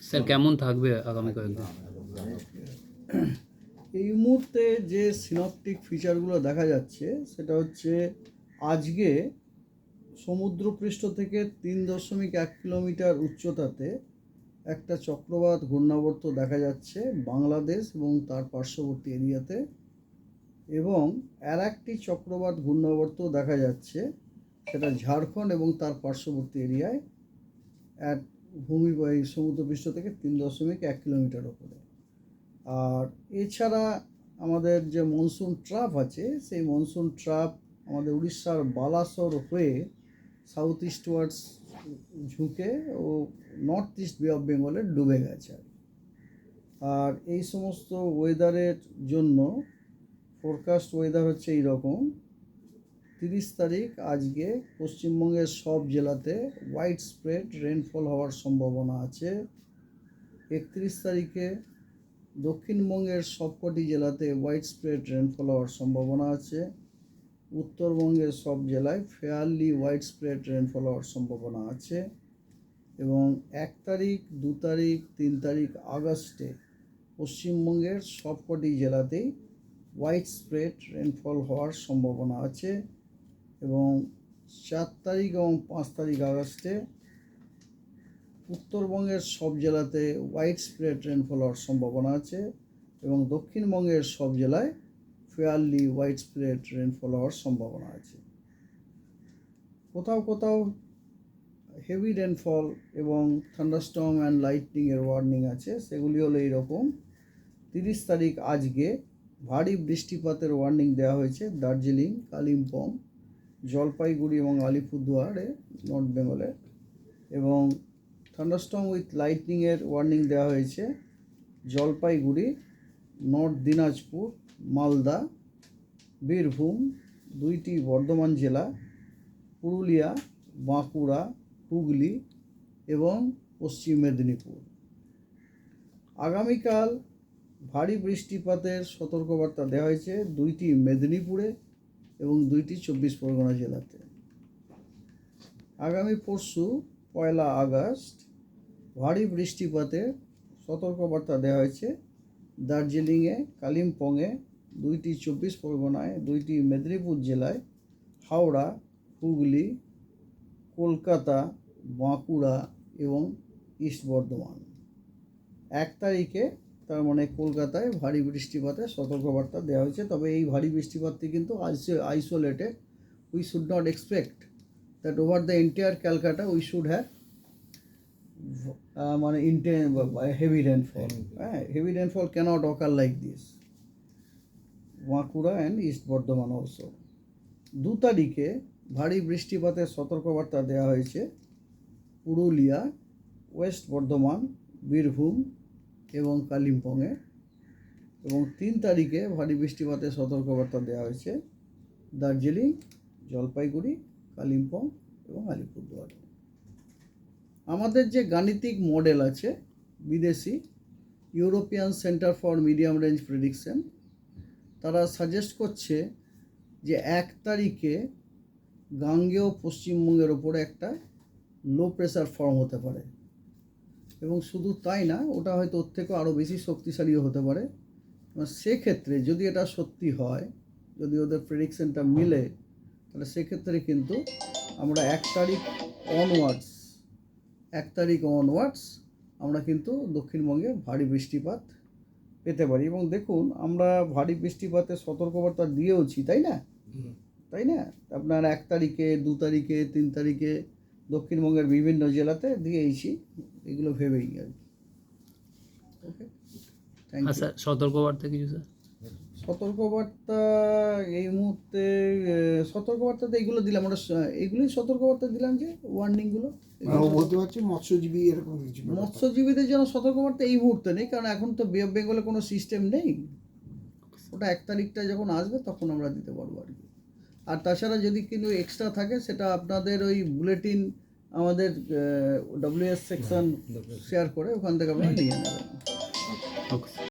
Sir কেমন থাকবে আগামী কয়েকদিন? এই মুহূর্তে যে সিনপটিক ফিচারগুলো দেখা যাচ্ছে সেটা হচ্ছে আজকে সমুদ্রপৃষ্ঠ থেকে 3.1 কিলোমিটার উচ্চতাতে একটা চক্রবাত ঘূর্ণাবর্ত দেখা যাচ্ছে বাংলাদেশ এবং তার পার্শ্ববর্তী এরিয়াতে, এবং আর একটি চক্রবাত ঘূর্ণাবর্ত দেখা যাচ্ছে সেটা ঝাড়খণ্ড এবং তার পার্শ্ববর্তী এরিয়ায় ভূমি সমুদ্রপৃষ্ঠ থেকে 3.1 কিলোমিটার ওপরে। আর এছাড়া আমাদের যে মনসুন ট্রাপ আছে সেই মনসুন ট্রাপ আমাদের উড়িষ্যার বালাসোর হয়ে সাউথ ইস্টওয়ার্ডস ঝুঁকে ও নর্থ ইস্ট বে অফ বেঙ্গলে ডুবে গেছে। আর এই সমস্ত ওয়েদারের জন্য ফোরকাস্ট ওয়েদার হচ্ছে এইরকম: 30 তারিখ আজকে পশ্চিমবঙ্গের সব জেলাতে হোয়াইট স্প্রেড রেনফল হওয়ার সম্ভাবনা আছে। 31 তারিখে দক্ষিণবঙ্গের সবকটি জেলাতে হোয়াইট স্প্রেড রেনফল হওয়ার সম্ভাবনা আছে। উত্তরবঙ্গের সব জেলায় ফেয়ারলি হোয়াইট স্প্রেড রেনফল হওয়ার সম্ভাবনা আছে। এবং 1 তারিখ 2 তারিখ 3 তারিখ আগস্টে পশ্চিমবঙ্গের সবকটি জেলাতেই হোয়াইট স্প্রেড রেনফল হওয়ার সম্ভাবনা আছে। এবং 4 তারিখ এবং 5 তারিখ আগস্টে উত্তরবঙ্গের সব জেলাতে হোয়াইট স্প্রেড রেনফল হওয়ার সম্ভাবনা আছে এবং দক্ষিণবঙ্গের সব জেলায় ফেয়ারলি হোয়াইট স্প্রেড রেনফল হওয়ার সম্ভাবনা আছে। কোথাও কোথাও হেভি রেনফল এবং থান্ডারস্টর্ম অ্যান্ড লাইটনিংয়ের ওয়ার্নিং আছে। সেগুলি হলো এইরকম: 30 তারিখ আজকে ভারী বৃষ্টিপাতের ওয়ার্নিং দেওয়া হয়েছে দার্জিলিং, কালিম্পং, জলপাইগুড়ি এবং আলিপুরদুয়ারে নর্থ বেঙ্গলে। এবং থান্ডারস্টর্ম উইথ লাইটনিংয়ের ওয়ার্নিং দেওয়া হয়েছে জলপাইগুড়ি, নর্থ দিনাজপুর, মালদা, বীরভূম, 2টি বর্ধমান জেলা, পুরুলিয়া, বাঁকুড়া, হুগলি এবং পশ্চিম মেদিনীপুর। আগামীকাল ভারী বৃষ্টিপাতের সতর্কবার্তা দেওয়া হয়েছে 2টি মেদিনীপুরে এবং 2টি 24 পরগনা জেলাতে। আগামী পরশু 1 আগস্ট ভারী বৃষ্টিপাতের সতর্কবার্তা দেওয়া হয়েছে দার্জিলিংয়ে, কালিম্পংয়ে, 2টি 24 পরগনায়, 2টি মেদিনীপুর জেলায়, হাওড়া, হুগলি, কলকাতা, বাঁকুড়া এবং ইস্ট বর্ধমান। 1 তারিখে তার মানে কলকাতায় ভারী বৃষ্টিপাতের সতর্কবার্তা দেওয়া হয়েছে। তবে এই ভারী বৃষ্টিপাতটি কিন্তু isolated. We should not expect that over the entire Calcutta we should have মানে heavy rainfall. Heavy rainfall cannot occur like this. Bankura and East Bardhaman also. 2 তারিখে ভারী বৃষ্টিপাতের সতর্কবার্তা দেওয়া হয়েছে পুরুলিয়া, ওয়েস্ট বর্ধমান, বীরভূম এবং কালিম্পংয়ে। এবং 3 তারিখে ভারী বৃষ্টিপাতের সতর্কবার্তা দেওয়া হয়েছে দার্জিলিং, জলপাইগুড়ি, কালিম্পং এবং আলিপুরদুয়ারে। আমাদের যে গাণিতিক মডেল আছে বিদেশি European centre for medium range prediction, তারা সাজেস্ট করছে যে 1 তারিখে গাঙ্গেয় পশ্চিমবঙ্গের ওপরে একটা লো প্রেশার ফর্ম হতে পারে। এবং শুধু তাই না, ওটা হয়তো ওর থেকেও আরও বেশি শক্তিশালীও হতে পারে। সেক্ষেত্রে যদি এটা সত্যি হয়, যদি ওদের প্রেডিকশনটা মিলে, তাহলে সেক্ষেত্রে কিন্তু আমরা 1 তারিখ অনওয়ার্ডস আমরা কিন্তু দক্ষিণবঙ্গে ভারী বৃষ্টিপাত পেতে পারি। এবং দেখুন, আমরা ভারী বৃষ্টিপাতের সতর্কবার্তা দিয়েওছি, তাই না? আপনার 1 তারিখে, 2 তারিখে, 3 তারিখে দক্ষিণবঙ্গের বিভিন্ন জেলাতে দিয়েছি, এগুলো ভেবেই আর কি। ওকে, থ্যাংক ইউ। স্যার সতর্কবার্তা কিছু স্যার? সতর্কবার্তা এই মুহূর্তে সতর্কবার্তাতে এইগুলো দিলাম, আমরা এইগুলোই সতর্কবার্তা দিলাম যে ওয়ার্নিংগুলো। বলতে পারছি মৎস্যজীবী এরকম কিছু মৎস্যজীবীদের জন্য সতর্কবার্তা এই মুহূর্তে নেই, কারণ এখন তো বে অফ বেঙ্গলে কোনো সিস্টেম নেই। ওটা 1 তারিখটা যখন আসবে তখন আমরা দিতে পারবো আর কি। আর তাছাড়া যদি কিন্তু এক্সট্রা থাকে সেটা আপনাদের ওই বুলেটিন আমাদের WS সেকশন শেয়ার করে ওখান থেকে আপনারা নিয়ে নেবেন। ওকে।